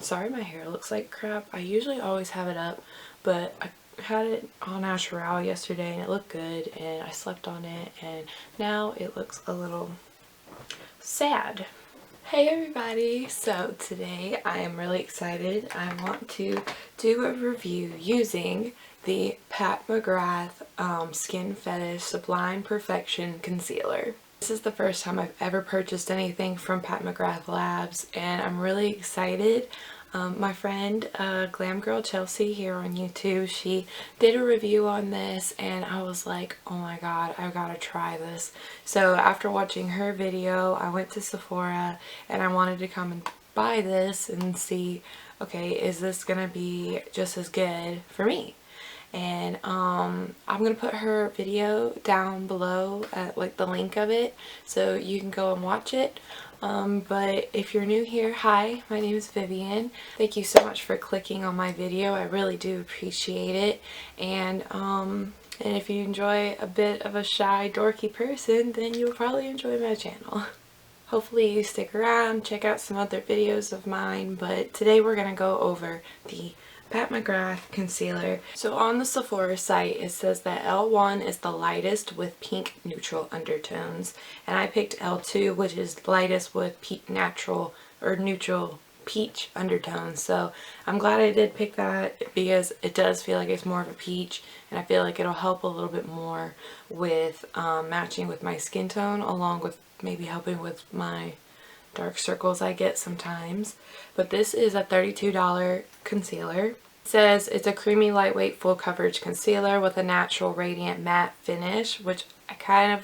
Sorry my hair looks like crap. I usually always have it up, but I had it all natural yesterday and it looked good and I slept on it and now it looks a little sad. Hey everybody! So today I am really excited. I want to do a review using the Pat McGrath Skin Fetish Sublime Perfection Concealer. This is the first time I've ever purchased anything from Pat McGrath Labs and I'm really excited. My friend Glam Girl Chelsea here on YouTube, she did a review on this and I was like, oh my god, I've got to try this. So after watching her video, I went to Sephora and I wanted to come and buy this and see, okay, is this gonna be just as good for me? And I'm gonna put her video down below at like the link of it so you can go and watch it. But if you're new here, hi, my name is Vivian. Thank you so much for clicking on my video. I really do appreciate it. And if you enjoy a bit of a shy, dorky person, then you'll probably enjoy my channel. Hopefully you stick around, check out some other videos of mine, but today we're gonna go over the Pat McGrath concealer. So on the Sephora site it says that L1 is the lightest with pink neutral undertones, and I picked L2, which is lightest with neutral peach undertones. So I'm glad I did pick that because it does feel like it's more of a peach, and I feel like it'll help a little bit more with matching with my skin tone, along with maybe helping with my dark circles I get sometimes. But this is a $32 concealer. It says it's a creamy, lightweight, full coverage concealer with a natural radiant matte finish, which I'm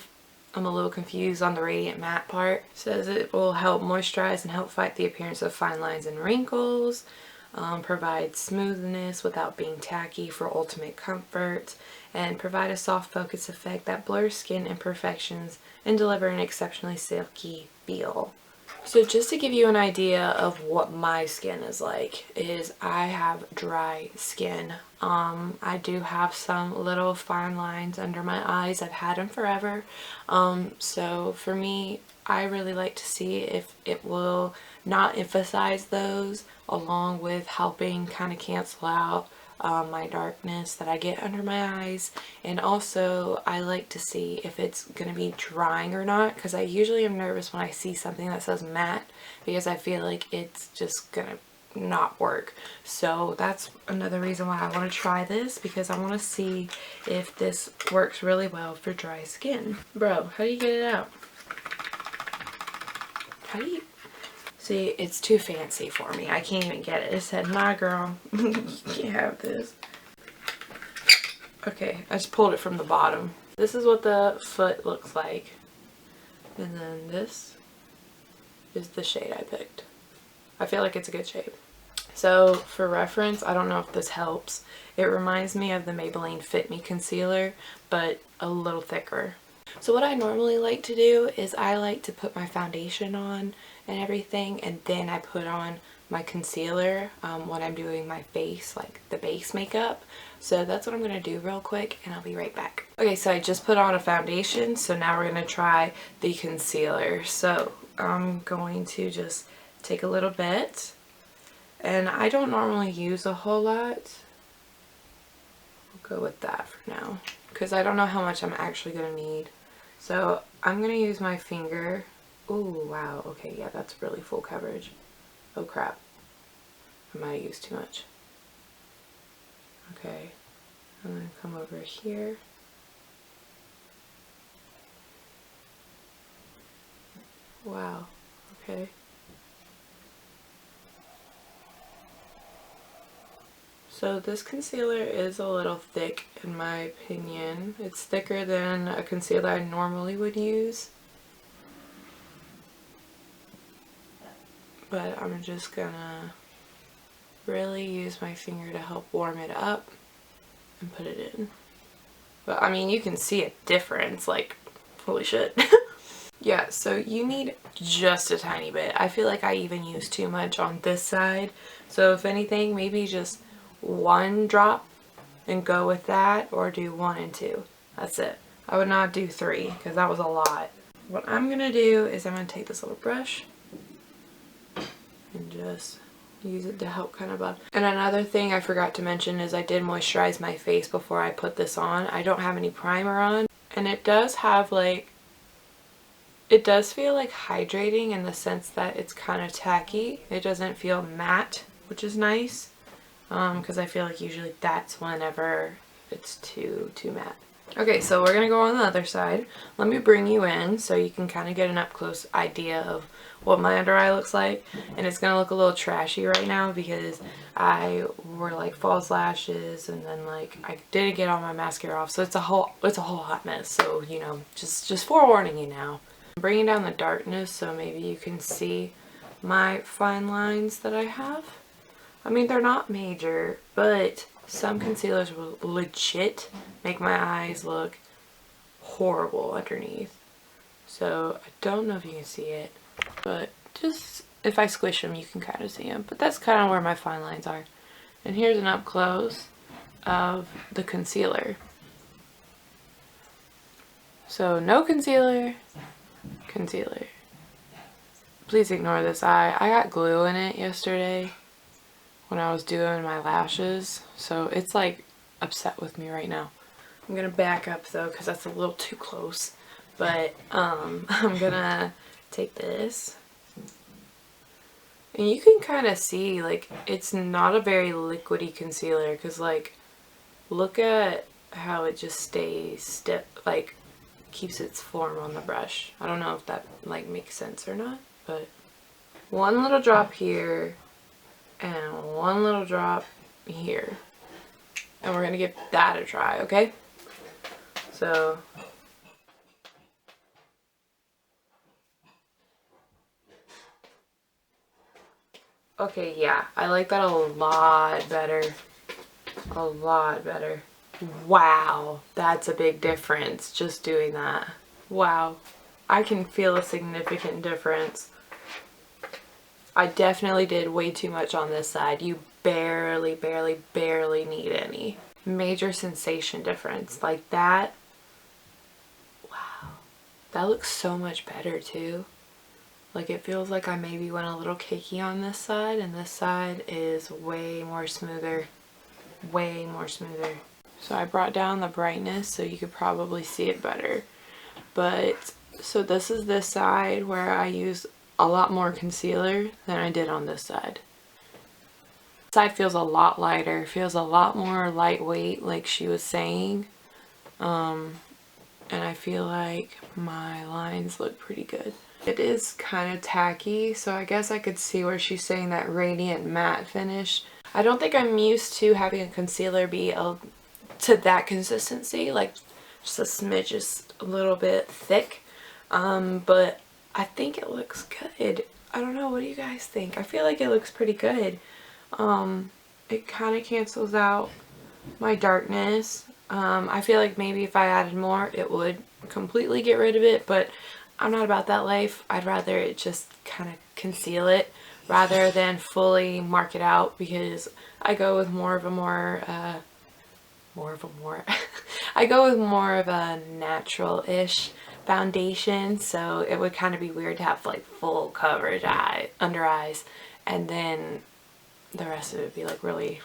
a little confused on the radiant matte part. It says it will help moisturize and help fight the appearance of fine lines and wrinkles, provide smoothness without being tacky for ultimate comfort, and provide a soft focus effect that blurs skin imperfections and deliver an exceptionally silky feel. So just to give you an idea of what my skin is like, is I have dry skin. I do have some little fine lines under my eyes. I've had them forever. So for me, I really like to see if it will not emphasize those, along with helping kind of cancel out my darkness that I get under my eyes. And also I like to see if it's gonna be drying or not, because I usually am nervous when I see something that says matte because I feel like it's just gonna not work. So that's another reason why I want to try this, because I want to see if this works really well for dry skin. Bro, how do you get it out? How do you... See, it's too fancy for me. I can't even get it. It said, "My girl, you can't have this." Okay, I just pulled it from the bottom. This is what the foot looks like. And then this is the shade I picked. I feel like it's a good shade. So for reference, I don't know if this helps. It reminds me of the Maybelline Fit Me concealer, but a little thicker. So what I normally like to do is I like to put my foundation on and everything, and then I put on my concealer when I'm doing my face, like the base makeup. So that's what I'm going to do real quick, and I'll be right back. Okay, so I just put on a foundation, so now we're going to try the concealer. So I'm going to just take a little bit, and I don't normally use a whole lot. We'll go with that for now, because I don't know how much I'm actually going to need. So I'm going to use my finger. Oh wow, okay, yeah, that's really full coverage. Oh crap, I might have used too much. Okay, I'm going to come over here. Wow, okay. So this concealer is a little thick in my opinion. It's thicker than a concealer I normally would use. But I'm just gonna really use my finger to help warm it up and put it in. But I mean, you can see a difference, like, holy shit. Yeah, so you need just a tiny bit. I feel like I even use too much on this side. So if anything, maybe just one drop and go with that, or do 1 and 2. That's it. I would not do 3 because that was a lot. What I'm gonna do is I'm gonna take this little brush and just use it to help kind of buff. And another thing I forgot to mention is I did moisturize my face before I put this on. I don't have any primer on, and it does have like, it does feel like hydrating in the sense that it's kind of tacky. It doesn't feel matte, which is nice, because I feel like usually that's whenever it's too matte. Okay, so we're gonna go on the other side. Let me bring you in so you can kind of get an up close idea of what my under eye looks like. And it's gonna look a little trashy right now because I wore like false lashes, and then like I didn't get all my mascara off, so it's a whole hot mess. So you know, just forewarning you now. I'm bringing down the darkness so maybe you can see my fine lines that I have. I mean, they're not major, but some concealers will legit make my eyes look horrible underneath. So I don't know if you can see it, but just if I squish them you can kind of see them. But that's kind of where my fine lines are. And here's an up close of the concealer. So no concealer, concealer. Please ignore this eye. I got glue in it yesterday when I was doing my lashes, so it's like upset with me right now. I'm gonna back up though because that's a little too close, but I'm gonna take this, and you can kind of see like it's not a very liquidy concealer, because like look at how it just stays stiff, like keeps its form on the brush. I don't know if that like makes sense or not, but one little drop here and one little drop here, and we're gonna give that a try. Okay, so okay, yeah, I like that a lot better. A lot better. Wow, that's a big difference just doing that. Wow, I can feel a significant difference. I definitely did way too much on this side. You barely need any. Major sensation difference. Like that. Wow. That looks so much better too. Like it feels like I maybe went a little cakey on this side, and this side is way more smoother. Way more smoother. So I brought down the brightness so you could probably see it better. But so this is this side where I use a lot more concealer than I did on this side. This side feels a lot lighter, feels a lot more lightweight like she was saying. And I feel like my lines look pretty good. It is kind of tacky, so I guess I could see where she's saying that radiant matte finish. I don't think I'm used to having a concealer be to that consistency, like just a smidge, just a little bit thick. But I think it looks good. I don't know, what do you guys think? I feel like it looks pretty good. It kind of cancels out my darkness. I feel like maybe if I added more it would completely get rid of it, but I'm not about that life. I'd rather it just kind of conceal it rather than fully mark it out, because I go with more of a I go with more of a natural-ish foundation, so it would kind of be weird to have like full coverage under eyes, and then the rest of it would be like really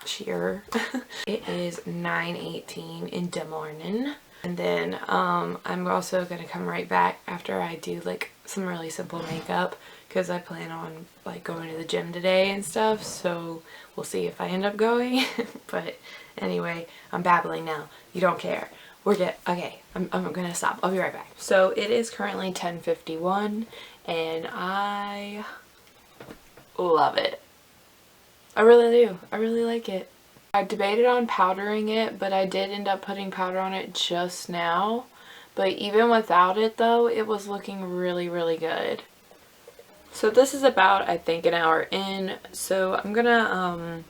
sheer. It is 9:18 in the morning, and then I'm also gonna come right back after I do like some really simple makeup, because I plan on like going to the gym today and stuff, so we'll see if I end up going. But anyway, I'm babbling now. You don't care. Okay, I'm gonna stop. I'll be right back. So it is currently 10:51 and I love it. I really do. I really like it. I debated on powdering it, but I did end up putting powder on it just now. But even without it though, it was looking really good. So this is about, I think, an hour in. So I'm gonna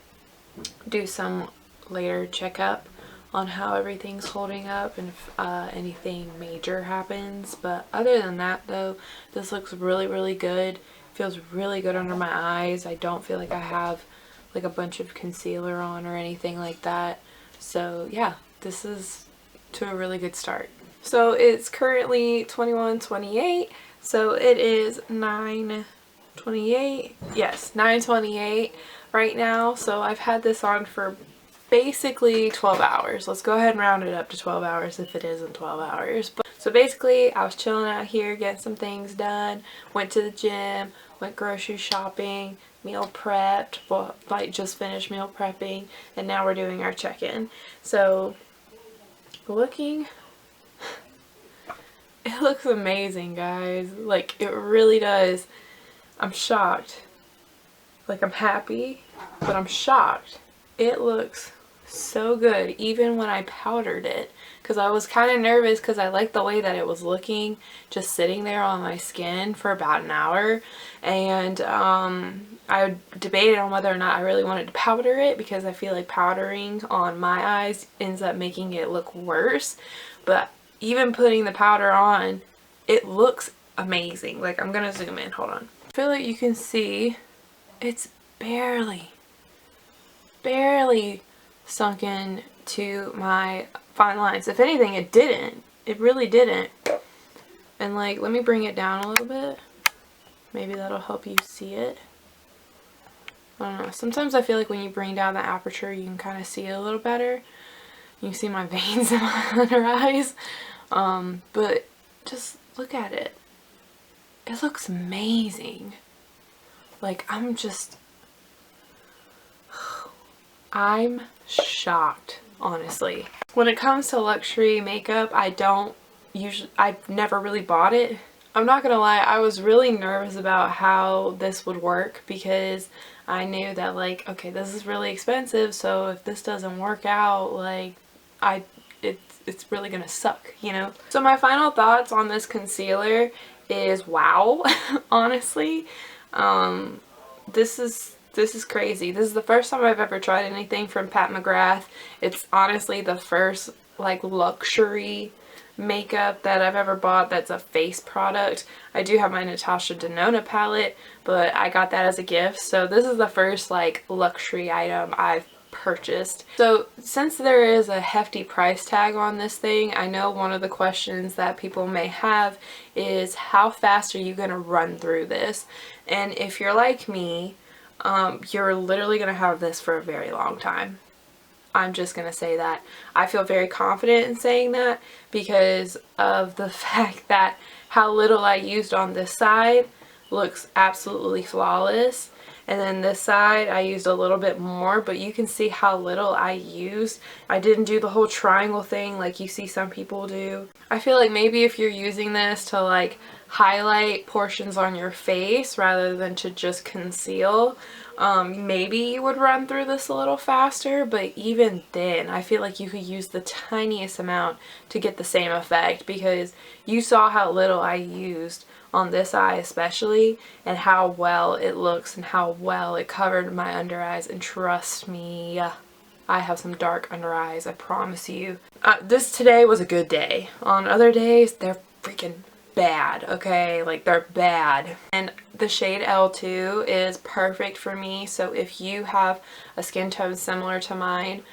do some later checkup on how everything's holding up and if anything major happens. But other than that though, this looks really good. Feels really good under my eyes. I don't feel like I have like a bunch of concealer on or anything like that. So yeah, this is to a really good start. So it's currently 21:28, so it is 9:20 28, yes, 9:28 right now. So I've had this on for basically 12 hours. Let's go ahead and round it up to 12 hours if it isn't 12 hours. But so basically I was chilling out here getting some things done, went to the gym, went grocery shopping, meal prepped, well, like just finished meal prepping, and now we're doing our check-in. So looking, it looks amazing, guys. Like, it really does. I'm shocked. Like, I'm happy, but I'm shocked. It looks so good, even when I powdered it, because I was kind of nervous because I liked the way that it was looking just sitting there on my skin for about an hour. And I debated on whether or not I really wanted to powder it, because I feel like powdering on my eyes ends up making it look worse. But even putting the powder on, it looks amazing. Like, I'm gonna zoom in, hold on. I feel like you can see it's barely sunk in to my fine lines. If anything, it didn't. It really didn't. And like, let me bring it down a little bit. Maybe that'll help you see it. I don't know. Sometimes I feel like when you bring down the aperture, you can kind of see it a little better. You can see my veins in my under eyes. But just look at it. It looks amazing. Like, I'm shocked, honestly. When it comes to luxury makeup, I've never really bought it. I'm not gonna lie, I was really nervous about how this would work, because I knew that, like, okay, this is really expensive, so if this doesn't work out, like, it's really gonna suck, you know? So my final thoughts on this concealer is wow, honestly. This is crazy. This is the first time I've ever tried anything from Pat McGrath. It's honestly the first, like, luxury makeup that I've ever bought that's a face product. I do have my Natasha Denona palette, but I got that as a gift. So this is the first, like, luxury item I've purchased. So since there is a hefty price tag on this thing, I know one of the questions that people may have is, how fast are you gonna run through this? And if you're like me, you're literally gonna have this for a very long time. I'm just gonna say that. I feel very confident in saying that because of the fact that how little I used on this side looks absolutely flawless. And then this side I used a little bit more, but you can see how little I used. I didn't do the whole triangle thing like you see some people do. I feel like maybe if you're using this to, like, highlight portions on your face rather than to just conceal, maybe you would run through this a little faster, but even then I feel like you could use the tiniest amount to get the same effect, because you saw how little I used on this eye especially, and how well it looks and how well it covered my under eyes. And trust me, I have some dark under eyes, I promise you. This today was a good day. On other days, they're freaking bad, okay? Like, they're bad. And the shade L2 is perfect for me, so if you have a skin tone similar to mine,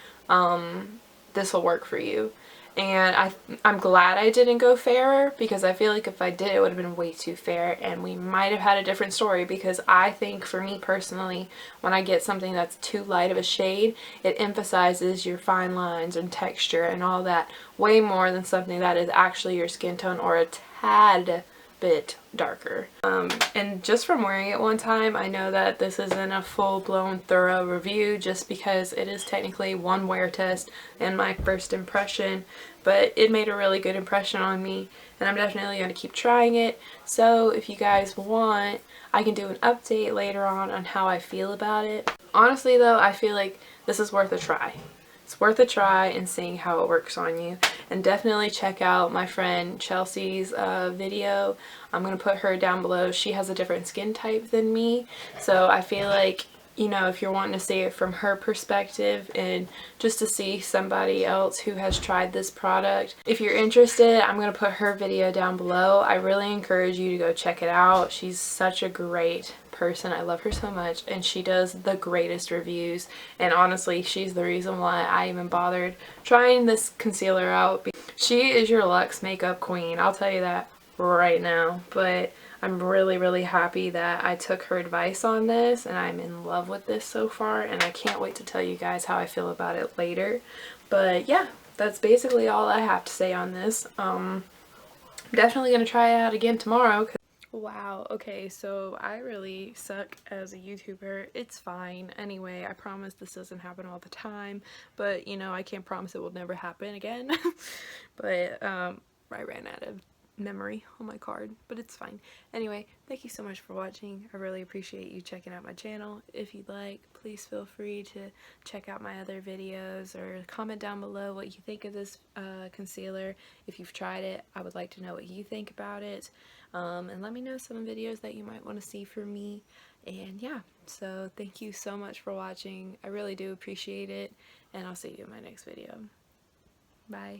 this will work for you. And I'm glad I didn't go fairer, because I feel like if I did, it would have been way too fair and we might have had a different story. Because I think, for me personally, when I get something that's too light of a shade, it emphasizes your fine lines and texture and all that way more than something that is actually your skin tone or a tad bit darker. And just from wearing it one time, I know that this isn't a full-blown thorough review, just because it is technically one wear test and my first impression, but it made a really good impression on me, and I'm definitely going to keep trying it. So if you guys want, I can do an update later on how I feel about it. Honestly though, I feel like this is worth a try. It's worth a try and seeing how it works on you. And definitely check out my friend Chelsea's video. I'm going to put her down below. She has a different skin type than me. So I feel like, you know, if you're wanting to see it from her perspective and just to see somebody else who has tried this product, if you're interested, I'm going to put her video down below. I really encourage you to go check it out. She's such a great person. I love her so much, and she does the greatest reviews, and honestly she's the reason why I even bothered trying this concealer out. She is your luxe makeup queen, I'll tell you that right now. But I'm really happy that I took her advice on this, and I'm in love with this so far, and I can't wait to tell you guys how I feel about it later. But yeah, that's basically all I have to say on this. Definitely gonna try it out again tomorrow. Wow, okay, so I really suck as a YouTuber. It's fine. Anyway, I promise this doesn't happen all the time, but you know, I can't promise it will never happen again. But I ran out of memory on my card, but it's fine. Anyway, thank you so much for watching. I really appreciate you checking out my channel. If you'd like, please feel free to check out my other videos or comment down below what you think of this concealer. If you've tried it, I would like to know what you think about it. And let me know some videos that you might want to see from me. And yeah, so thank you so much for watching. I really do appreciate it, and I'll see you in my next video. Bye.